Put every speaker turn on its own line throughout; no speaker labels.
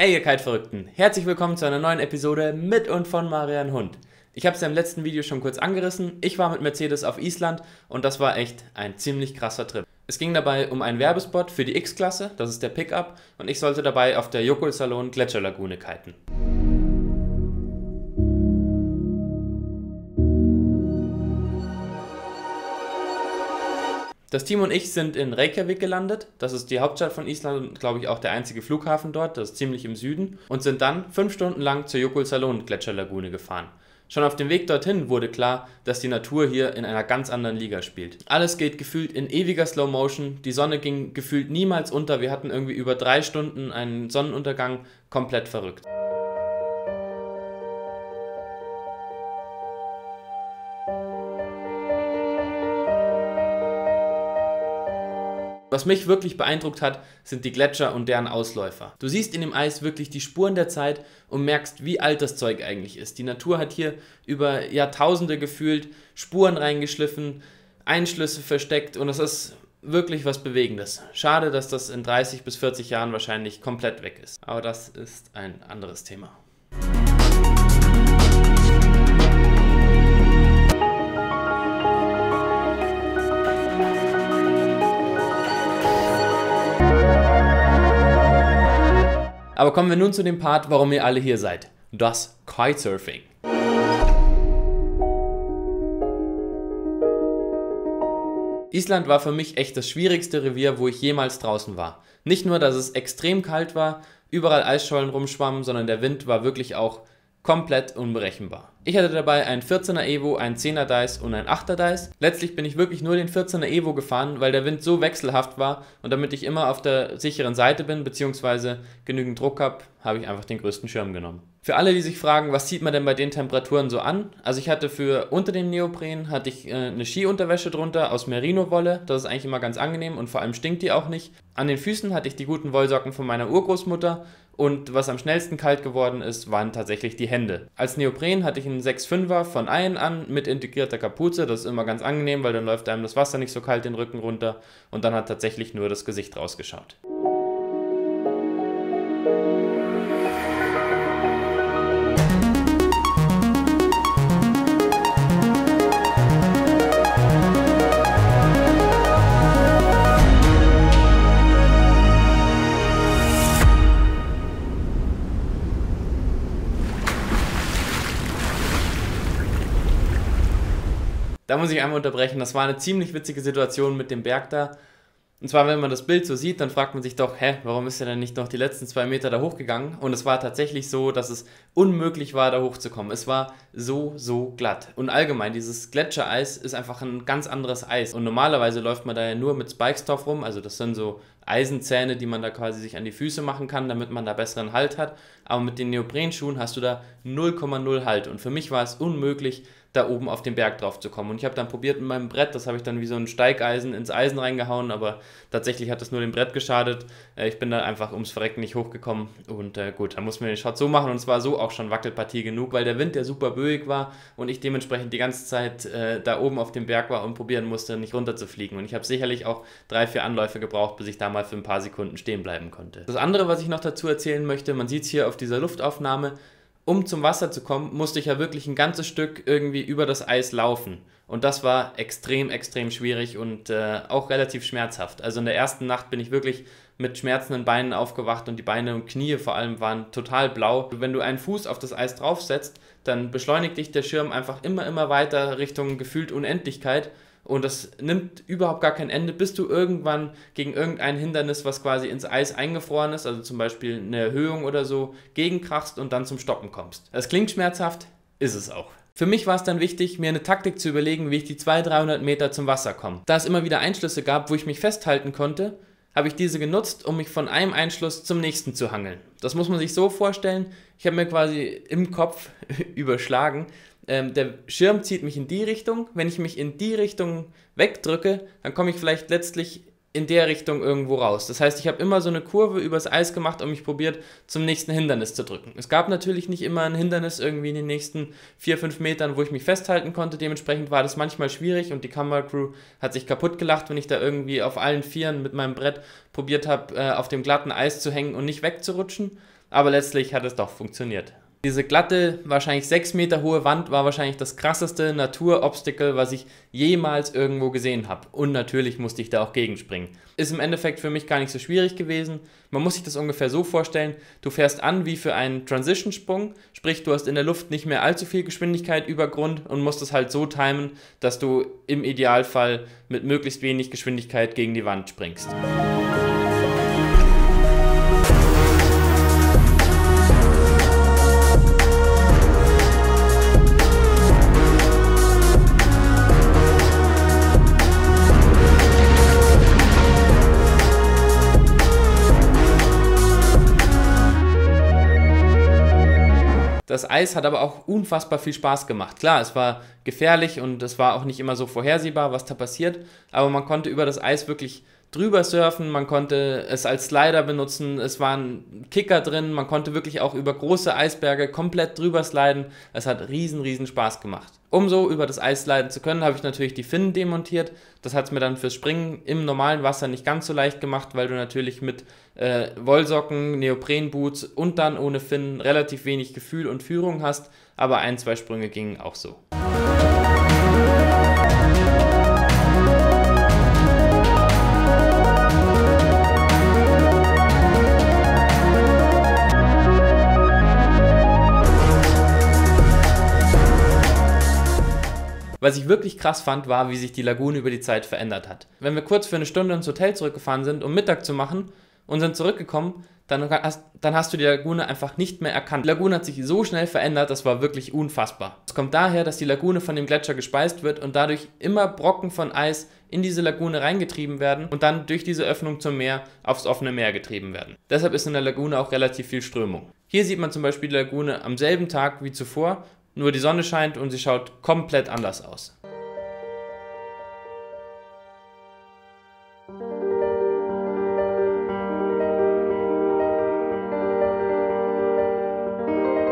Hey ihr Kite-Verrückten, herzlich willkommen zu einer neuen Episode mit und von Marian Hund. Ich habe es ja im letzten Video schon kurz angerissen, ich war mit Mercedes auf Island und das war echt ein ziemlich krasser Trip. Es ging dabei um einen Werbespot für die X-Klasse, das ist der Pickup, und ich sollte dabei auf der Jökulsárlón Gletscherlagune kiten. Das Team und ich sind in Reykjavik gelandet, das ist die Hauptstadt von Island und glaube ich auch der einzige Flughafen dort, das ist ziemlich im Süden, und sind dann 5 Stunden lang zur Jökulsárlón Gletscherlagune gefahren. Schon auf dem Weg dorthin wurde klar, dass die Natur hier in einer ganz anderen Liga spielt. Alles geht gefühlt in ewiger Slow Motion, die Sonne ging gefühlt niemals unter, wir hatten irgendwie über 3 Stunden einen Sonnenuntergang, komplett verrückt. Was mich wirklich beeindruckt hat, sind die Gletscher und deren Ausläufer. Du siehst in dem Eis wirklich die Spuren der Zeit und merkst, wie alt das Zeug eigentlich ist. Die Natur hat hier über Jahrtausende gefühlt Spuren reingeschliffen, Einschlüsse versteckt und das ist wirklich was Bewegendes. Schade, dass das in 30 bis 40 Jahren wahrscheinlich komplett weg ist. Aber das ist ein anderes Thema. Aber kommen wir nun zu dem Part, warum ihr alle hier seid. Das Kitesurfing. Island war für mich echt das schwierigste Revier, wo ich jemals draußen war. Nicht nur, dass es extrem kalt war, überall Eisschollen rumschwammen, sondern der Wind war wirklich auch komplett unberechenbar. Ich hatte dabei einen 14er Evo, einen 10er Dice und einen 8er Dice. Letztlich bin ich wirklich nur den 14er Evo gefahren, weil der Wind so wechselhaft war und damit ich immer auf der sicheren Seite bin bzw. genügend Druck habe, habe ich einfach den größten Schirm genommen. Für alle, die sich fragen, was zieht man denn bei den Temperaturen so an? Also ich hatte unter dem Neopren hatte ich eine Skiunterwäsche drunter aus Merino-Wolle. Das ist eigentlich immer ganz angenehm und vor allem stinkt die auch nicht. An den Füßen hatte ich die guten Wollsocken von meiner Urgroßmutter und was am schnellsten kalt geworden ist, waren tatsächlich die Hände. Als Neopren hatte ich einen 6,5er von Iron an mit integrierter Kapuze. Das ist immer ganz angenehm, weil dann läuft einem das Wasser nicht so kalt den Rücken runter und dann hat tatsächlich nur das Gesicht rausgeschaut. Da muss ich einmal unterbrechen, das war eine ziemlich witzige Situation mit dem Berg da. Und zwar, wenn man das Bild so sieht, dann fragt man sich doch, warum ist er denn nicht noch die letzten 2 Meter da hochgegangen? Und es war tatsächlich so, dass es unmöglich war, da hochzukommen. Es war so glatt. Und allgemein, dieses Gletschereis ist einfach ein ganz anderes Eis. Und normalerweise läuft man da ja nur mit Spikestoff rum, also das sind so Eisenzähne, die man da quasi sich an die Füße machen kann, damit man da besseren Halt hat. Aber mit den Neoprenschuhen hast du da 0,0 Halt. Und für mich war es unmöglich, da oben auf den Berg drauf zu kommen. Und ich habe dann probiert mit meinem Brett, das habe ich dann wie so ein Steigeisen ins Eisen reingehauen, aber tatsächlich hat das nur dem Brett geschadet. Ich bin da einfach ums Verrecken nicht hochgekommen und gut, dann mussten wir den Shot so machen und es war so auch schon Wackelpartie genug, weil der Wind ja super böig war und ich dementsprechend die ganze Zeit da oben auf dem Berg war und probieren musste, nicht runter zu fliegen. Und ich habe sicherlich auch 3, 4 Anläufe gebraucht, bis ich da mal für ein paar Sekunden stehen bleiben konnte. Das andere, was ich noch dazu erzählen möchte, man sieht es hier auf dieser Luftaufnahme, um zum Wasser zu kommen, musste ich ja wirklich ein ganzes Stück irgendwie über das Eis laufen. Und das war extrem schwierig und auch relativ schmerzhaft. Also in der ersten Nacht bin ich wirklich mit schmerzenden Beinen aufgewacht und die Beine und Knie vor allem waren total blau. Wenn du einen Fuß auf das Eis draufsetzt, dann beschleunigt dich der Schirm einfach immer weiter Richtung gefühlt Unendlichkeit. Und das nimmt überhaupt gar kein Ende, bis du irgendwann gegen irgendein Hindernis, was quasi ins Eis eingefroren ist, also zum Beispiel eine Erhöhung oder so, gegenkrachst und dann zum Stoppen kommst. Das klingt schmerzhaft, ist es auch. Für mich war es dann wichtig, mir eine Taktik zu überlegen, wie ich die 200-300 Meter zum Wasser komme. Da es immer wieder Einschlüsse gab, wo ich mich festhalten konnte, habe ich diese genutzt, um mich von einem Einschluss zum nächsten zu hangeln. Das muss man sich so vorstellen, ich habe mir quasi im Kopf überschlagen, der Schirm zieht mich in die Richtung, wenn ich mich in die Richtung wegdrücke, dann komme ich vielleicht letztlich in der Richtung irgendwo raus. Das heißt, ich habe immer so eine Kurve übers Eis gemacht und mich probiert, zum nächsten Hindernis zu drücken. Es gab natürlich nicht immer ein Hindernis irgendwie in den nächsten 4-5 Metern, wo ich mich festhalten konnte. Dementsprechend war das manchmal schwierig und die Kameracrew hat sich kaputt gelacht, wenn ich da irgendwie auf allen Vieren mit meinem Brett probiert habe, auf dem glatten Eis zu hängen und nicht wegzurutschen. Aber letztlich hat es doch funktioniert. Diese glatte, wahrscheinlich 6 Meter hohe Wand war wahrscheinlich das krasseste Natur-Obstacle, was ich jemals irgendwo gesehen habe. Und natürlich musste ich da auch gegenspringen. Ist im Endeffekt für mich gar nicht so schwierig gewesen. Man muss sich das ungefähr so vorstellen, du fährst an wie für einen Transition-Sprung, sprich du hast in der Luft nicht mehr allzu viel Geschwindigkeit über Grund und musst es halt so timen, dass du im Idealfall mit möglichst wenig Geschwindigkeit gegen die Wand springst. Das Eis hat aber auch unfassbar viel Spaß gemacht. Klar, es war gefährlich und es war auch nicht immer so vorhersehbar, was da passiert, aber man konnte über das Eis wirklich drüber surfen, man konnte es als Slider benutzen, es waren Kicker drin, man konnte wirklich auch über große Eisberge komplett drüber sliden. Es hat riesen Spaß gemacht. Um so über das Eis sliden zu können, habe ich natürlich die Finnen demontiert. Das hat es mir dann fürs Springen im normalen Wasser nicht ganz so leicht gemacht, weil du natürlich mit Wollsocken, Neoprenboots und dann ohne Finnen relativ wenig Gefühl und Führung hast, aber 1-2 Sprünge gingen auch so. Was ich wirklich krass fand, war, wie sich die Lagune über die Zeit verändert hat. Wenn wir kurz für eine Stunde ins Hotel zurückgefahren sind, um Mittag zu machen und sind zurückgekommen, dann hast du die Lagune einfach nicht mehr erkannt. Die Lagune hat sich so schnell verändert, das war wirklich unfassbar. Es kommt daher, dass die Lagune von dem Gletscher gespeist wird und dadurch immer Brocken von Eis in diese Lagune reingetrieben werden und dann durch diese Öffnung zum Meer aufs offene Meer getrieben werden. Deshalb ist in der Lagune auch relativ viel Strömung. Hier sieht man zum Beispiel die Lagune am selben Tag wie zuvor, nur die Sonne scheint und sie schaut komplett anders aus.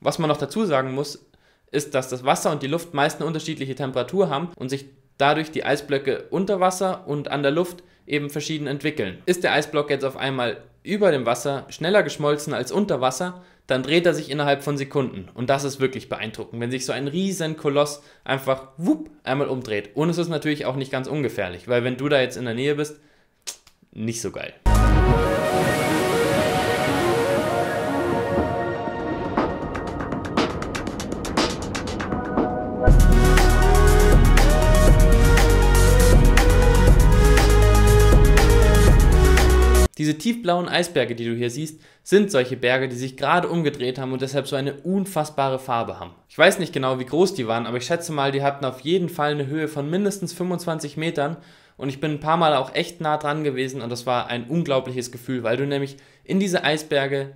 Was man noch dazu sagen muss, ist, dass das Wasser und die Luft meist eine unterschiedliche Temperatur haben und sich dadurch die Eisblöcke unter Wasser und an der Luft eben verschieden entwickeln. Ist der Eisblock jetzt auf einmal über dem Wasser schneller geschmolzen als unter Wasser, dann dreht er sich innerhalb von Sekunden. Und das ist wirklich beeindruckend, wenn sich so ein riesen Koloss einfach einmal umdreht. Und es ist natürlich auch nicht ganz ungefährlich, weil wenn du da jetzt in der Nähe bist, nicht so geil. Diese tiefblauen Eisberge, die du hier siehst, sind solche Berge, die sich gerade umgedreht haben und deshalb so eine unfassbare Farbe haben. Ich weiß nicht genau, wie groß die waren, aber ich schätze mal, die hatten auf jeden Fall eine Höhe von mindestens 25 Metern und ich bin ein paar Mal auch echt nah dran gewesen und das war ein unglaubliches Gefühl, weil du nämlich in diese Eisberge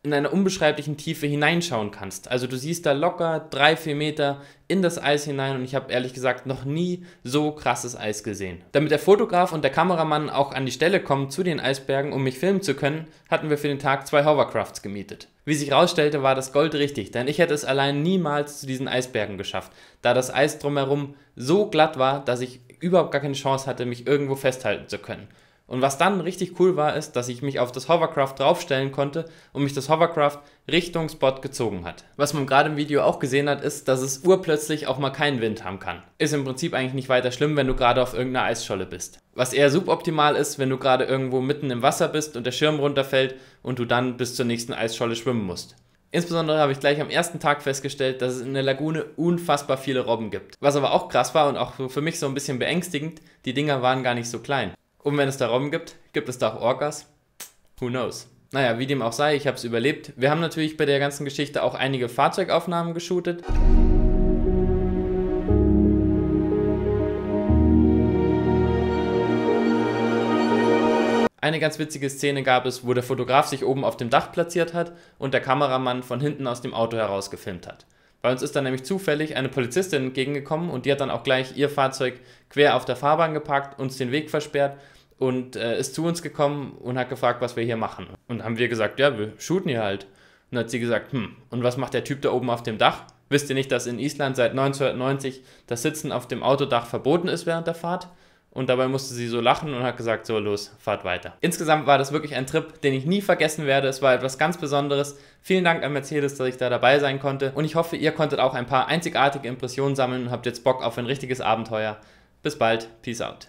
in einer unbeschreiblichen Tiefe hineinschauen kannst. Also du siehst da locker 3-4 Meter in das Eis hinein und ich habe ehrlich gesagt noch nie so krasses Eis gesehen. Damit der Fotograf und der Kameramann auch an die Stelle kommen zu den Eisbergen, um mich filmen zu können, hatten wir für den Tag 2 Hovercrafts gemietet. Wie sich herausstellte, war das Gold richtig, denn ich hätte es allein niemals zu diesen Eisbergen geschafft, da das Eis drumherum so glatt war, dass ich überhaupt gar keine Chance hatte, mich irgendwo festhalten zu können. Und was dann richtig cool war, ist, dass ich mich auf das Hovercraft draufstellen konnte und mich das Hovercraft Richtung Spot gezogen hat. Was man gerade im Video auch gesehen hat, ist, dass es urplötzlich auch mal keinen Wind haben kann. Ist im Prinzip eigentlich nicht weiter schlimm, wenn du gerade auf irgendeiner Eisscholle bist. Was eher suboptimal ist, wenn du gerade irgendwo mitten im Wasser bist und der Schirm runterfällt und du dann bis zur nächsten Eisscholle schwimmen musst. Insbesondere habe ich gleich am ersten Tag festgestellt, dass es in der Lagune unfassbar viele Robben gibt. Was aber auch krass war und auch für mich so ein bisschen beängstigend, die Dinger waren gar nicht so klein. Und wenn es da Robben gibt, gibt es da auch Orcas? Who knows? Naja, wie dem auch sei, ich habe es überlebt. Wir haben natürlich bei der ganzen Geschichte auch einige Fahrzeugaufnahmen geshootet. Eine ganz witzige Szene gab es, wo der Fotograf sich oben auf dem Dach platziert hat und der Kameramann von hinten aus dem Auto heraus gefilmt hat. Bei uns ist dann nämlich zufällig eine Polizistin entgegengekommen und die hat dann auch gleich ihr Fahrzeug quer auf der Fahrbahn geparkt, uns den Weg versperrt und ist zu uns gekommen und hat gefragt, was wir hier machen. Und haben wir gesagt, ja, wir shooten hier halt. Und hat sie gesagt, und was macht der Typ da oben auf dem Dach? Wisst ihr nicht, dass in Island seit 1990 das Sitzen auf dem Autodach verboten ist während der Fahrt? Und dabei musste sie so lachen und hat gesagt, so los, fahrt weiter. Insgesamt war das wirklich ein Trip, den ich nie vergessen werde. Es war etwas ganz Besonderes. Vielen Dank an Mercedes, dass ich da dabei sein konnte. Und ich hoffe, ihr konntet auch ein paar einzigartige Impressionen sammeln und habt jetzt Bock auf ein richtiges Abenteuer. Bis bald, peace out.